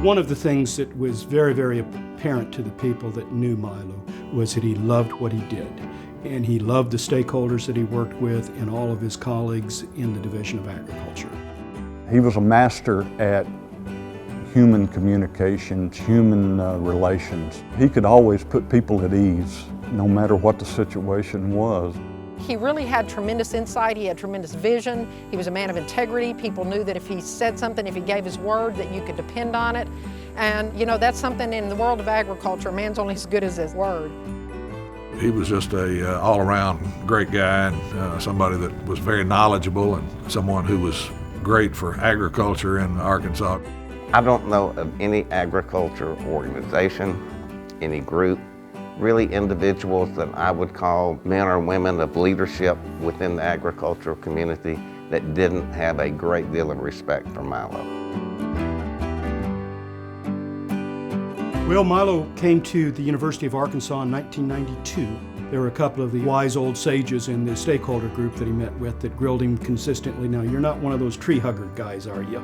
One of the things that was very, very apparent to the people that knew Milo was that he loved what he did. And he loved the stakeholders that he worked with and all of his colleagues in the Division of Agriculture. He was a master at human communications, human relations. He could always put people at ease, no matter what the situation was. He really had tremendous insight, he had tremendous vision, he was a man of integrity. People knew that if he said something, if he gave his word, that you could depend on it. And you know, that's something in the world of agriculture, a man's only as good as his word. He was just a all-around great guy, and somebody that was very knowledgeable and someone who was great for agriculture in Arkansas. I don't know of any agriculture organization, any group, really individuals that I would call men or women of leadership within the agricultural community that didn't have a great deal of respect for Milo. Well, Milo came to the University of Arkansas in 1992. There were a couple of the wise old sages in the stakeholder group that he met with that grilled him consistently. Now, you're not one of those tree hugger guys, are you?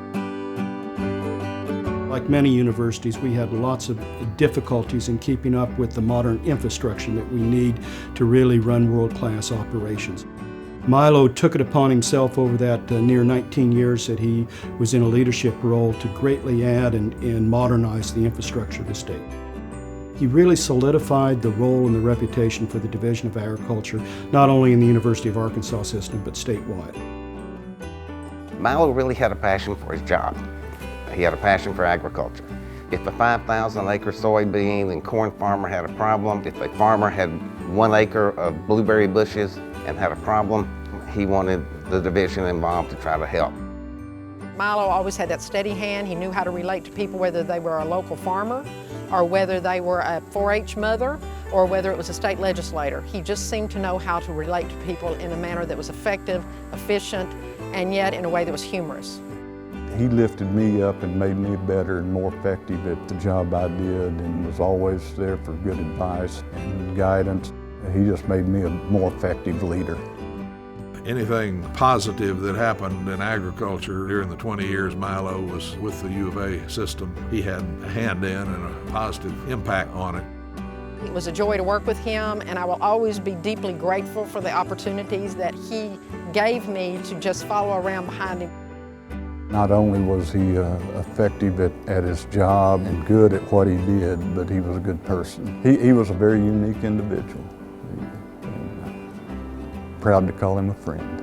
Like many universities, we had lots of difficulties in keeping up with the modern infrastructure that we need to really run world-class operations. Milo took it upon himself over that near 19 years that he was in a leadership role to greatly add and modernize the infrastructure of the state. He really solidified the role and the reputation for the Division of Agriculture, not only in the University of Arkansas system, but statewide. Milo really had a passion for his job. He had a passion for agriculture. If a 5,000-acre soybean and corn farmer had a problem, if a farmer had 1 acre of blueberry bushes and had a problem, he wanted the division involved to try to help. Milo always had that steady hand. He knew how to relate to people, whether they were a local farmer or whether they were a 4-H mother or whether it was a state legislator. He just seemed to know how to relate to people in a manner that was effective, efficient, and yet in a way that was humorous. He lifted me up and made me better and more effective at the job I did, and was always there for good advice and guidance. He just made me a more effective leader. Anything positive that happened in agriculture during the 20 years Milo was with the U of A system, he had a hand in and a positive impact on it. It was a joy to work with him, and I will always be deeply grateful for the opportunities that he gave me to just follow around behind him. Not only was he effective at his job and good at what he did, but he was a good person. He was a very unique individual. Proud to call him a friend.